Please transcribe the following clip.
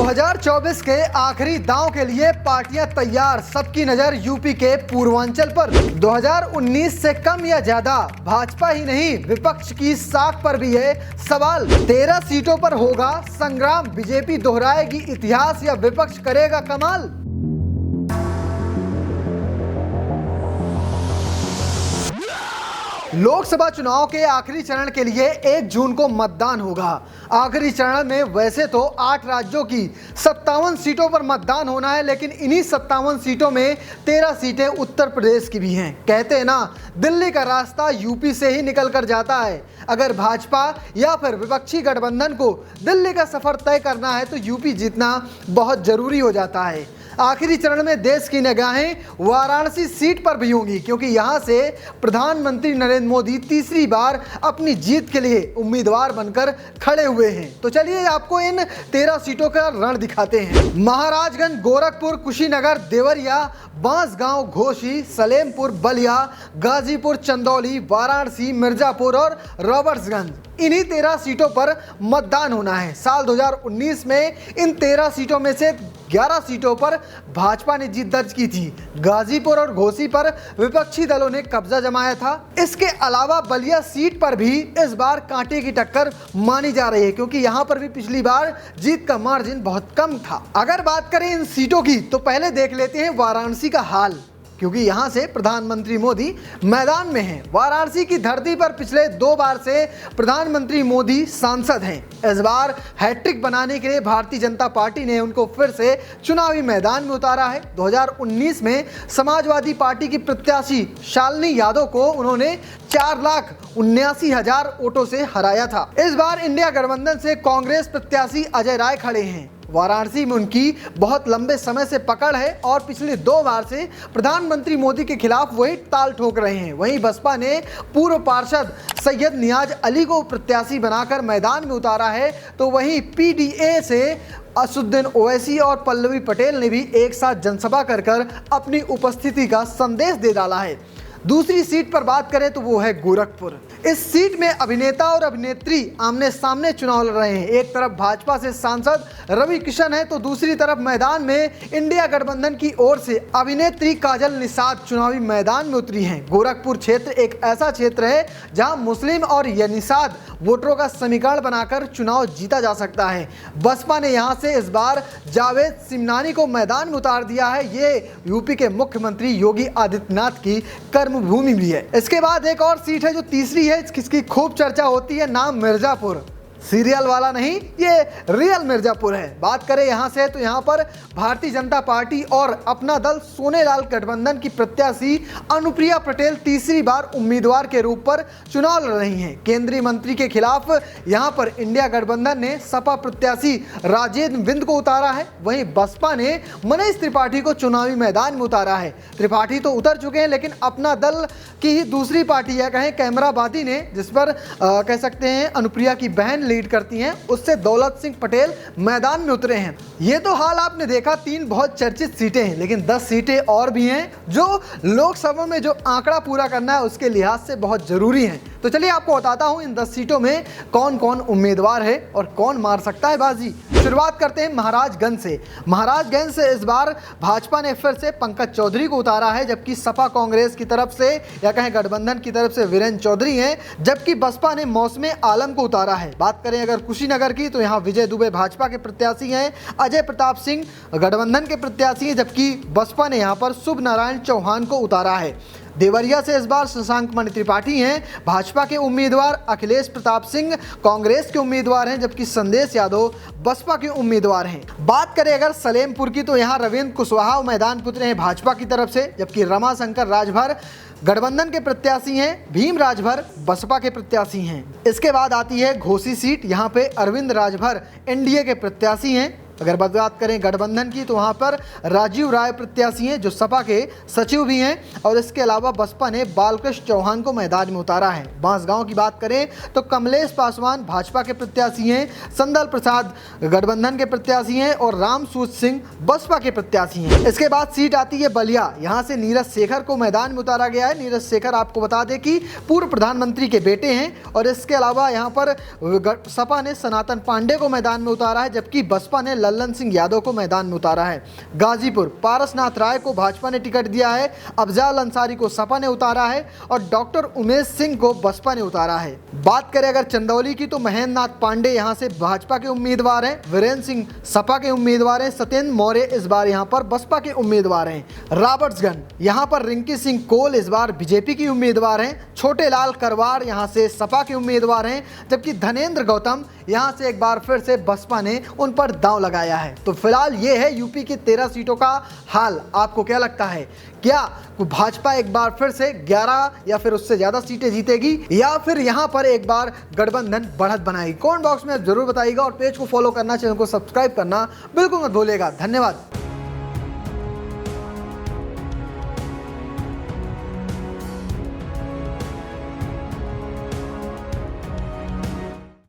2024 के आखिरी दांव के लिए पार्टियां तैयार, सबकी नजर यूपी के पूर्वांचल पर। 2019 से कम या ज्यादा भाजपा ही नहीं, विपक्ष की साख पर भी है सवाल। 13 सीटों पर होगा संग्राम, बीजेपी दोहराएगी इतिहास या विपक्ष करेगा कमाल। लोकसभा चुनाव के आखिरी चरण के लिए 1 जून को मतदान होगा। आखिरी चरण में वैसे तो 8 राज्यों की 57 सीटों पर मतदान होना है, लेकिन इन्हीं 57 सीटों में 13 सीटें उत्तर प्रदेश की भी हैं। कहते हैं ना, दिल्ली का रास्ता यूपी से ही निकल कर जाता है। अगर भाजपा या फिर विपक्षी गठबंधन को दिल्ली का सफर तय करना है तो यूपी जीतना बहुत जरूरी हो जाता है। आखिरी चरण में देश की निगाहें वाराणसी सीट पर भी होंगी, क्योंकि यहां से प्रधानमंत्री नरेंद्र मोदी तीसरी बार अपनी जीत के लिए उम्मीदवार बनकर खड़े हुए हैं। तो चलिए आपको इन 13 सीटों का रण दिखाते हैं। महाराजगंज, गोरखपुर, कुशीनगर, देवरिया, बांसगांव, घोसी, सलेमपुर, बलिया, गाजीपुर, चंदौली, वाराणसी, मिर्जापुर और रॉबर्ट्सगंज, इन्हीं 13 सीटों पर मतदान होना है। साल 2019 में इन 13 सीटों में से 11 सीटों पर भाजपा ने जीत दर्ज की थी। गाजीपुर और घोसी पर विपक्षी दलों ने कब्जा जमाया था। इसके अलावा बलिया सीट पर भी इस बार कांटे की टक्कर मानी जा रही है, क्योंकि यहां पर भी पिछली बार जीत का मार्जिन बहुत कम था। अगर बात करें इन सीटों की तो पहले देख लेते हैं वाराणसी का हाल, क्योंकि यहां से प्रधानमंत्री मोदी मैदान में हैं। वाराणसी की धरती पर पिछले 2 बार से प्रधानमंत्री मोदी सांसद हैं। इस बार हैट्रिक बनाने के लिए भारतीय जनता पार्टी ने उनको फिर से चुनावी मैदान में उतारा है। 2019 में समाजवादी पार्टी की प्रत्याशी शालिनी यादव को उन्होंने 4,79,000 वोटों से हराया था। इस बार इंडिया गठबंधन से कांग्रेस प्रत्याशी अजय राय खड़े हैं। वाराणसी में उनकी बहुत लंबे समय से पकड़ है और पिछले 2 बार से प्रधानमंत्री मोदी के खिलाफ वही ताल ठोक रहे हैं। वहीं बसपा ने पूर्व पार्षद सैयद नियाज अली को प्रत्याशी बनाकर मैदान में उतारा है, तो वहीं पीडीए से असुद्दीन ओवैसी और पल्लवी पटेल ने भी एक साथ जनसभा कर अपनी उपस्थिति का संदेश दे डाला है। दूसरी सीट पर बात करें तो वो है गोरखपुर। इस सीट में अभिनेता और अभिनेत्री आमने सामने चुनाव लड़ रहे हैं। एक तरफ भाजपा से सांसद रवि किशन है, तो दूसरी तरफ मैदान में इंडिया गठबंधन की ओर से अभिनेत्री काजल निषाद चुनावी मैदान में उतरी हैं। गोरखपुर क्षेत्र एक ऐसा क्षेत्र है जहां मुस्लिम और निषाद वोटरों का समीकरण बनाकर चुनाव जीता जा सकता है। बसपा ने यहां से इस बार जावेद सिमनानी को मैदान में उतार दिया है। ये यूपी के मुख्यमंत्री योगी आदित्यनाथ की कर्मभूमि भी है। इसके बाद एक और सीट है जो तीसरी है, किसकी खूब चर्चा होती है, नाम मिर्जापुर। सीरियल वाला नहीं, ये रियल मिर्जापुर है। बात करें यहां से तो यहां पर भारतीय जनता पार्टी और अपना दल सोनेलाल गठबंधन की प्रत्याशी अनुप्रिया पटेल तीसरी बार उम्मीदवार के रूप पर चुनाव लड़ रही हैं। केंद्रीय मंत्री के खिलाफ यहां पर इंडिया गठबंधन ने सपा प्रत्याशी राजेंद्र बिंद को उतारा है। वहीं बसपा ने मनीष त्रिपाठी को चुनावी मैदान में उतारा है। त्रिपाठी तो उतर चुके हैं, लेकिन अपना दल की ही दूसरी पार्टी या कहें कैमराबादी ने, जिस पर कह सकते हैं अनुप्रिया की बहन लीड करती हैं, उससे दौलत सिंह पटेल मैदान में उतरे हैं। ये तो हाल आपने देखा 3 बहुत चर्चित सीटें हैं, लेकिन 10 सीटें और भी हैं जो लोकसभा में जो आंकड़ा पूरा करना है उसके लिहाज से बहुत जरूरी हैं। तो चलिए आपको बताता हूं इन 10 सीटों में कौन कौन उम्मीदवार है और कौन मार सकता है बाजी। शुरुआत करते हैं महाराजगंज से। महाराजगंज से इस बार भाजपा ने फिर से पंकज चौधरी को उतारा है, जबकि सपा कांग्रेस की तरफ से या कहें गठबंधन की तरफ से वीरेंद्र चौधरी हैं, जबकि बसपा ने मौसमे आलम को उतारा है। बात करें अगर कुशीनगर की तो यहाँ विजय दुबे भाजपा के प्रत्याशी हैं, अजय प्रताप सिंह गठबंधन के प्रत्याशी हैं, जबकि बसपा ने यहाँ पर शुभ नारायण चौहान को उतारा है। देवरिया से इस बार शशांक मणि त्रिपाठी हैं भाजपा के उम्मीदवार, अखिलेश प्रताप सिंह कांग्रेस के उम्मीदवार हैं, जबकि संदेश यादव बसपा के उम्मीदवार हैं। बात करें अगर सलेमपुर की तो यहाँ रविंद्र कुशवाहा मैदान में उतरे हैं भाजपा की तरफ से, जबकि रमाशंकर राजभर गठबंधन के प्रत्याशी हैं, भीम राजभर बसपा के प्रत्याशी हैं। इसके बाद आती है घोसी सीट। यहाँ पे अरविंद राजभर एनडीए के प्रत्याशी हैं। अगर बात करें गठबंधन की तो वहाँ पर राजीव राय प्रत्याशी हैं जो सपा के सचिव भी हैं, और इसके अलावा बसपा ने बालकृष्ण चौहान को मैदान में उतारा है। बांसगांव की बात करें तो कमलेश पासवान भाजपा के प्रत्याशी हैं, संदल प्रसाद गठबंधन के प्रत्याशी हैं और रामसूत सिंह बसपा के प्रत्याशी हैं। इसके बाद सीट आती है बलिया। यहाँ से नीरज शेखर को मैदान में उतारा गया है। नीरज शेखर आपको बता दें कि पूर्व प्रधानमंत्री के बेटे हैं, और इसके अलावा यहाँ पर सपा ने सनातन पांडे को मैदान में उतारा है, जबकि बसपा ने लल्लन सिंह यादव को मैदान में उतारा है। गाजीपुर पारसनाथ राय को भाजपा ने टिकट दिया है। अफजाल अंसारी को सपा ने उतारा है और डॉक्टर उमेश सिंह को बसपा ने उतारा है। बात करें अगर चंदौली की तो महेंद्र नाथ पांडे यहां से भाजपा के उम्मीदवार हैं, वीरेंद्र सिंह सपा के उम्मीदवार हैं, सत्येंद्र मौर्य इस बार यहां पर बसपा के उम्मीदवार हैं। रॉबर्ट्सगंज यहां पर रिंकी सिंह कोल इस बार बीजेपी की उम्मीदवार हैं। छोटे लाल करवार यहां से सपा के उम्मीदवार हैं, जबकि धनेंद्र गौतम यहां से एक बार फिर से बसपा ने उन पर दांव लगाया है। तो फिलहाल ये है यूपी की 13 सीटों का हाल। आपको क्या लगता है, क्या भाजपा एक बार फिर से 11 या फिर उससे ज्यादा सीटें जीतेगी या फिर यहां पर एक बार गठबंधन बढ़त बनाएगी? कमेंट बॉक्स में जरूर बताइएगा और पेज को फॉलो करना, चैनल को सब्सक्राइब करना बिल्कुल मत भूलिएगा। धन्यवाद।